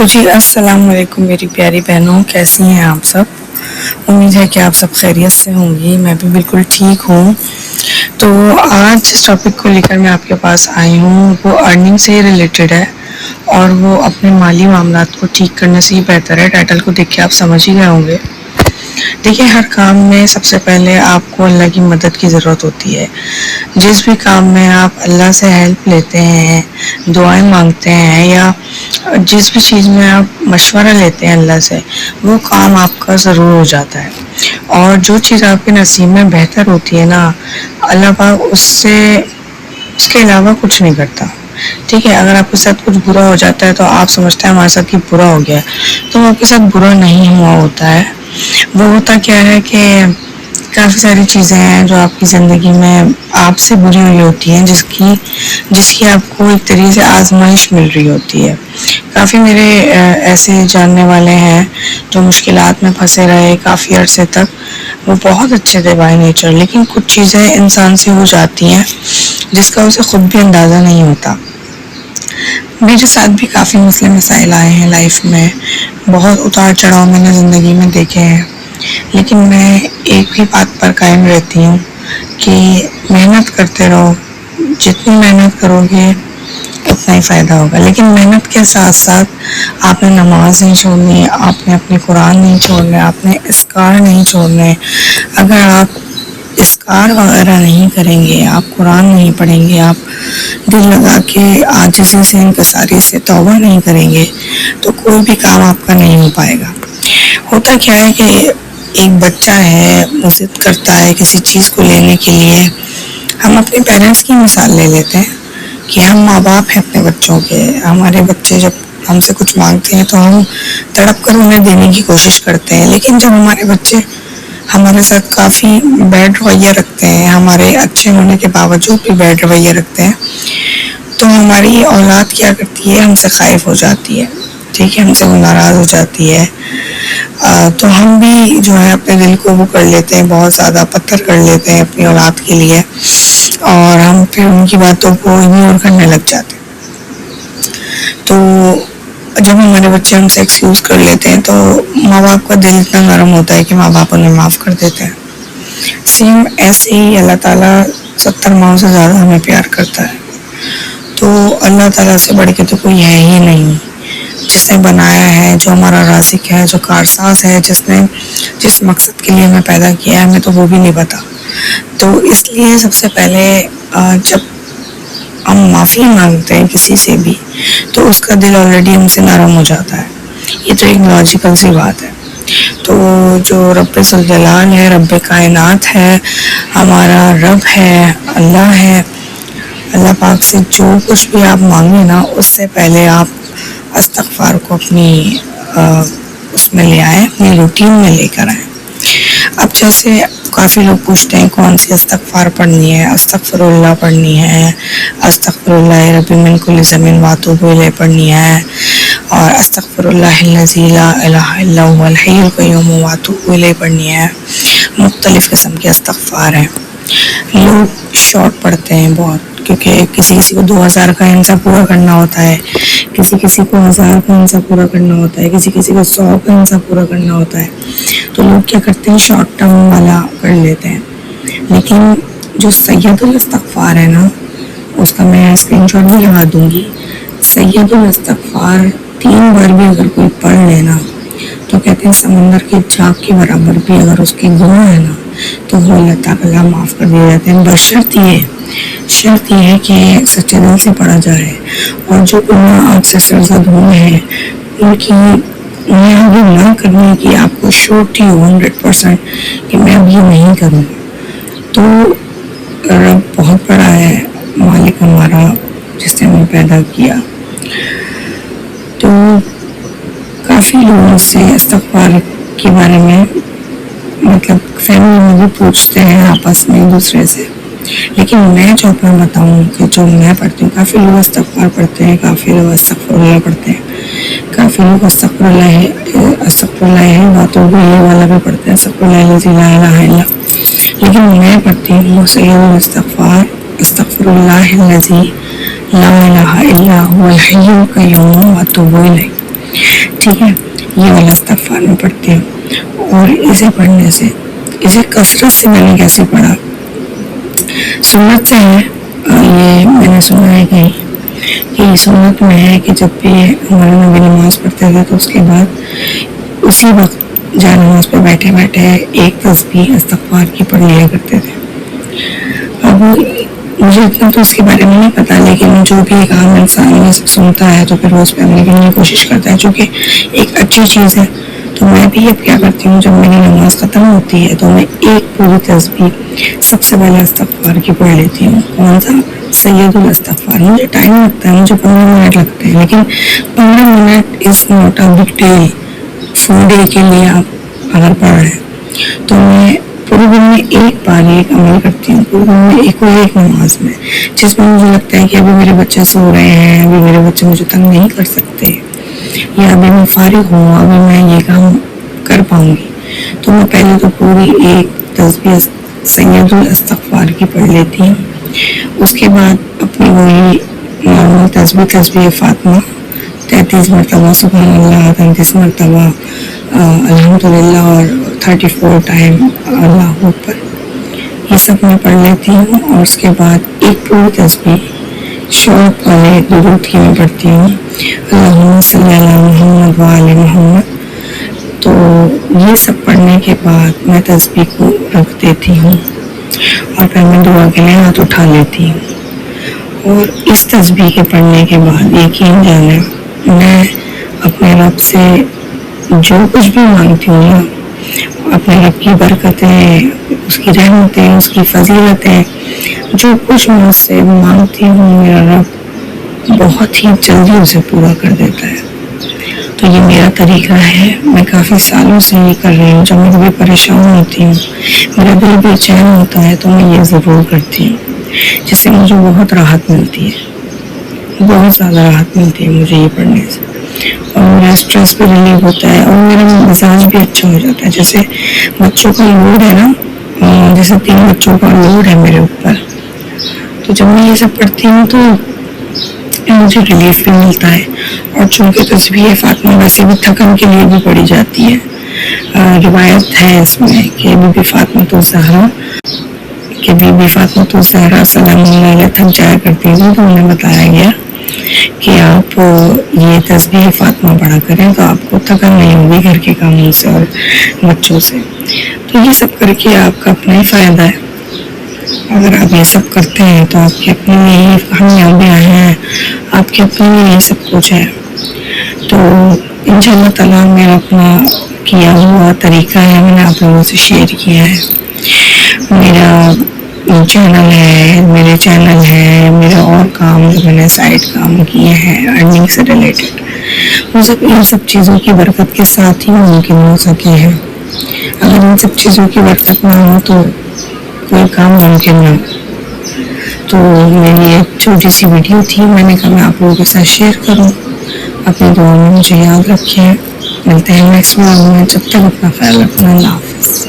تو جی السلام علیکم میری پیاری بہنوں، کیسی ہیں آپ سب؟ امید ہے کہ آپ سب خیریت سے ہوں گی، میں بھی بالکل ٹھیک ہوں۔ تو آج جس ٹاپک کو لے کر میں آپ کے پاس آئی ہوں وہ ارننگ سے ہی ریلیٹڈ ہے، اور وہ اپنے مالی معاملات کو ٹھیک کرنے سے ہی بہتر ہے۔ ٹائٹل کو دیکھ کے آپ سمجھ ہی گئے ہوں گے۔ دیکھیے، ہر کام میں سب سے پہلے آپ کو اللہ کی مدد کی ضرورت ہوتی ہے۔ جس بھی کام میں آپ اللہ سے ہیلپ لیتے ہیں، دعائیں مانگتے ہیں، یا جس بھی چیز میں آپ مشورہ لیتے ہیں اللہ سے، وہ کام آپ کا ضرور ہو جاتا ہے۔ اور جو چیز آپ کے نصیب میں بہتر ہوتی ہے نا، اللہ پاک اس کے علاوہ کچھ نہیں کرتا۔ ٹھیک ہے، اگر آپ کے ساتھ کچھ برا ہو جاتا ہے تو آپ سمجھتے ہیں ہمارے ساتھ یہ برا ہو گیا ہے، تو وہ آپ کے ساتھ برا نہیں ہوا ہوتا ہے۔ وہ ہوتا کیا ہے کہ کافی ساری چیزیں ہیں جو آپ کی زندگی میں آپ سے بری ہوئی ہوتی ہیں، جس کی آپ کو ایک طریقے سے آزمائش مل رہی ہوتی ہے۔ کافی میرے ایسے جاننے والے ہیں جو مشکلات میں پھنسے رہے کافی عرصے تک، وہ بہت اچھے تھے بائی نیچر، لیکن کچھ چیزیں انسان سے ہو جاتی ہیں جس کا اسے خود بھی اندازہ نہیں ہوتا۔ میرے ساتھ بھی کافی مسئلے مسائل آئے ہیں لائف میں، بہت اتار چڑھاؤ میں نے زندگی میں دیکھے ہیں، لیکن میں ایک ہی بات پر قائم رہتی ہوں کہ محنت کرتے رہو۔ جتنی محنت کرو گے اتنا ہی فائدہ ہوگا، لیکن محنت کے ساتھ ساتھ آپ نے نماز نہیں چھوڑنی، آپ نے اپنے قرآن نہیں چھوڑنے، آپ نے اذکار نہیں چھوڑنے۔ اگر آپ اذکار وغیرہ نہیں کریں گے، آپ قرآن نہیں پڑھیں گے، آپ دل لگا کے عاجزی سے انکساری سے توبہ نہیں کریں گے، تو کوئی بھی کام آپ کا نہیں ہو پائے گا۔ ہوتا کیا ہے کہ ایک بچہ ہے، وہ ضد کرتا ہے کسی چیز کو لینے کے لیے۔ ہم اپنے پیرنٹس کی مثال لے لیتے ہیں کہ ہم ماں باپ ہیں اپنے بچوں کے۔ ہمارے بچے جب ہم سے کچھ مانگتے ہیں تو ہم تڑپ کر انہیں دینے کی کوشش کرتے ہیں، لیکن جب ہمارے بچے ہمارے ساتھ کافی بیڈ رویہ رکھتے ہیں، ہمارے اچھے ہونے کے باوجود بھی بیڈ رویہ رکھتے ہیں، تو ہماری اولاد کیا کرتی ہے، ہم سے خائف ہو جاتی ہے۔ ٹھیک ہے، ہم سے وہ ناراض ہو جاتی ہے، تو ہم بھی جو ہے اپنے دل کو وہ کر لیتے ہیں، بہت زیادہ پتھر کر لیتے ہیں اپنی اولاد کے لیے، اور ہم پھر ان کی باتوں کو اگنور کرنے لگ جاتے ہیں۔ تو جب ہمارے بچے ہم سے ایکسکیوز کر لیتے ہیں تو ماں باپ کا دل اتنا نرم ہوتا ہے کہ ماں باپ انہیں معاف کر دیتے ہیں۔ سیم ایسے ہی اللہ تعالیٰ 70 ماؤں سے زیادہ ہمیں پیار کرتا ہے۔ تو اللہ تعالیٰ سے بڑھ کے تو کوئی ہے ہی نہیں، جس نے بنایا ہے، جو ہمارا رازق ہے، جو کارساز ہے، جس مقصد کے لیے ہمیں پیدا کیا ہے، ہمیں تو وہ بھی نہیں پتا۔ تو اس لیے سب سے پہلے جب ہم معافی مانگتے ہیں کسی سے بھی تو اس کا دل آلریڈی ہم سے نرم ہو جاتا ہے۔ یہ تو ایک لاجیکل سی بات ہے۔ تو جو رب ذوالجلال ہے، رب کائنات ہے، ہمارا رب ہے، اللہ ہے، اللہ پاک سے جو کچھ بھی آپ مانگیں نا، اس سے پہلے آپ استغفار کو اپنی اس میں لے آئیں، اپنی روٹین میں لے کر آئیں۔ اب جیسے کافی لوگ پوچھتے ہیں کون سی استغفار پڑھنی ہے، استغفر اللہ پڑھنی ہے، استغفر اللہ ربی من کل ذنب واتوب الیہ پڑھنی ہے، اور استغفر اللہ الذی لا الہ الا هو الحی القیوم واتوب الیہ پڑھنی ہے۔ مختلف قسم کے استغفار ہیں۔ لوگ شارٹ پڑھتے ہیں بہت، کیونکہ کسی کو 2000 کا حصہ پورا کرنا ہوتا ہے، کسی کو 1000 کا حصہ پورا کرنا ہوتا ہے، کسی کو 100 کا حصہ پورا کرنا ہوتا ہے، تو لوگ کیا کرتے ہیں، شارٹ ٹرم والا کر لیتے ہیں۔ لیکن جو سید الاستغفار ہے نا، اس کا میں اسکرین شاٹ بھی لگا دوں گی۔ سید الاستغفار 3 بار بھی اگر کوئی پڑھ لینا تو کہتے ہیں سمندر کی جھاگ کے برابر بھی اگر اس کے گناہ ہے نا تو وہ اللہ تعالیٰ معاف کر دیے جاتے ہیں، شرط یہ ہے کہ سچے دل سے پڑھا جائے، اور جو گناہ آپ سے سرزد ہوئے ہیں انہیں آگے نہ کرنے کی آپ کو شورٹی ہو 100% کہ میں اب یہ نہیں کروں۔ تو رب بہت بڑا ہے، مالک ہمارا جس نے ہمیں پیدا کیا۔ تو کافی لوگوں سے استغفار کے بارے میں مطلب فیملی میں بھی پوچھتے ہیں آپس میں ایک دوسرے سے، لیکن میں جو اپنا بتاؤں کہ جو میں پڑھتی ہوں، کافی لوگ استغفار پڑھتے ہیں، کافی لوگ استغفر اللہ پڑھتے ہیں، کافی لوگ استغفر اللہ واتوب الیہ والا بھی پڑھتے ہیں، استغفر اللہ الذی لا الہ الا، لیکن میں پڑھتی ہوں سید الاستغفار استغفر اللہ الذی لا الہ الا هو الحی القیوم واتوب الیہ۔ ٹھیک ہے. یہ والا استغفار میں پڑھتی ہوں. اور اسے پڑھنے سے، اسے کثرت سے میں نے کیسے پڑھا، سنت سے ہے. یہ میں نے سنا ہے کہ سنت میں ہے کہ جب بھی ہمارے نبی نماز پڑھتے تھے تو اس کے بعد اسی وقت جہاں نماز پہ بیٹھے بیٹھے ایک تسبیح استغفار کی پڑھ لیا کرتے تھے. اب مجھے اتنا تو اس کے بارے میں نہیں پتا، لیکن جو بھی ایک عام انسان سنتا ہے تو پھر وہ اس پہ عمل کرنے کی کوشش کرتا ہے، چونکہ ایک اچھی چیز ہے. تو میں بھی اب کیا کرتی ہوں، جب میری نماز ختم ہوتی ہے تو میں ایک پوری تسبیح سب سے پہلے استغفار کی پڑھ لیتی ہوں. کون سا؟ سید الاستغفار. مجھے ٹائم لگتا ہے، مجھے 15 منٹ لگتے ہیں، لیکن 15 منٹ is not a big deal. Full day کے لیے آپ اگر پڑھ رہے ہیں تو میں پورے دن میں ایک بار ایک عمل کرتی ہوں، پورے دن میں ایک نماز میں، جس میں مجھے لگتا ہے کہ ابھی میرے بچے سو رہے ہیں، ابھی میرے بچے مجھے تنگ نہیں کر سکتے، یا ابھی میں فارغ ہوں، ابھی میں یہ کام کر پاؤں گی، تو میں پہلے تو پوری ایک تسبیح سید الاستغفار کی پڑھ لیتی ہوں. اس کے بعد اپنی وہی نارمل تسبیح فاطمہ 33 مرتبہ سبحان اللہ، 33 مرتبہ الحمدللہ، اور 34 ٹائم اللہ اکبر، یہ سب میں پڑھ لیتی ہوں. اور اس کے بعد ایک پوری تسبیح شوق والے درود کی میں پڑھتی ہوں، اللہم صلی علی محمد وآل محمد. تو یہ سب پڑھنے کے بعد میں تسبیح کو رکھ دیتی ہوں اور پھر میں دعا کے لیے ہاتھ اٹھا لیتی ہوں. اور اس تسبیح کے پڑھنے کے بعد یقین جانے میں اپنے رب سے جو کچھ بھی مانگتی ہوں نا، اپنے رب کی برکتیں، اس کی رحمتیں، اس کی فضیلتیں، جو کچھ میں اس سے مانگتی ہوں میرا رب بہت ہی جلدی اسے پورا کر دیتا ہے. تو یہ میرا طریقہ ہے، میں کافی سالوں سے یہ کر رہی ہوں. جب میں کبھی پریشان ہوتی ہوں، میرا دل بے چین ہوتا ہے، تو میں یہ ضرور کرتی ہوں، جس سے مجھے بہت راحت ملتی ہے، بہت زیادہ راحت ملتی ہے مجھے یہ پڑھنے سے. اور میرا اسٹریس بھی ریلیو ہوتا ہے، اور میرا مزاج بھی اچھا ہو جاتا ہے. جیسے بچوں کا لوڈ ہے نا، جیسے 3 بچوں کا لوڈ ہے میرے اوپر، تو جب میں یہ سب پڑھتی ہوں تو مجھے ریلیف بھی ملتا ہے. اور چونکہ تسبیح فاطمہ ویسے بھی تھکن کے لیے بھی پڑھی جاتی ہے، روایت ہے اس میں کہ بی بی فاطمہ الزہرا سلام اللہ علیہ تھک جایا کرتی تھی، تو انہیں بتایا گیا کہ آپ یہ تسبیح فاطمہ پڑھا کریں تو آپ کو تھکن نہیں ہوگی گھر کے کاموں سے اور بچوں سے. تو یہ سب کر کے آپ کا اپنا ہی فائدہ ہے. اگر آپ یہ سب کرتے ہیں تو آپ کے اپنے ہی کامیابیاں ہیں، آپ کے اپنے ہی یہ سب کچھ ہے. تو انشاءاللہ تعالیٰ میرا اپنا کیا ہوا طریقہ ہے، میں نے آپ لوگوں سے شیئر کیا ہے. میرا چینل ہے، میرے چینل ہے، میرے اور کام جو میں نے سائڈ کام کیے ہیں ارننگ سے ریلیٹڈ، وہ سب ان سب چیزوں کی برکت کے ساتھ ہی ممکن ہو سکے ہیں. اگر ان سب چیزوں کی برکت نہ ہو تو کوئی کام ممکن نہ ہو. تو میری ایک چھوٹی سی ویڈیو تھی، میں نے کہا میں آپ لوگوں کے ساتھ شیئر کروں. اپنی دعا میں مجھے یاد رکھیں. ملتے ہیں نیکسٹ ویڈیو میں، جب تک اپنا خیال رکھنا. اللہ حافظ.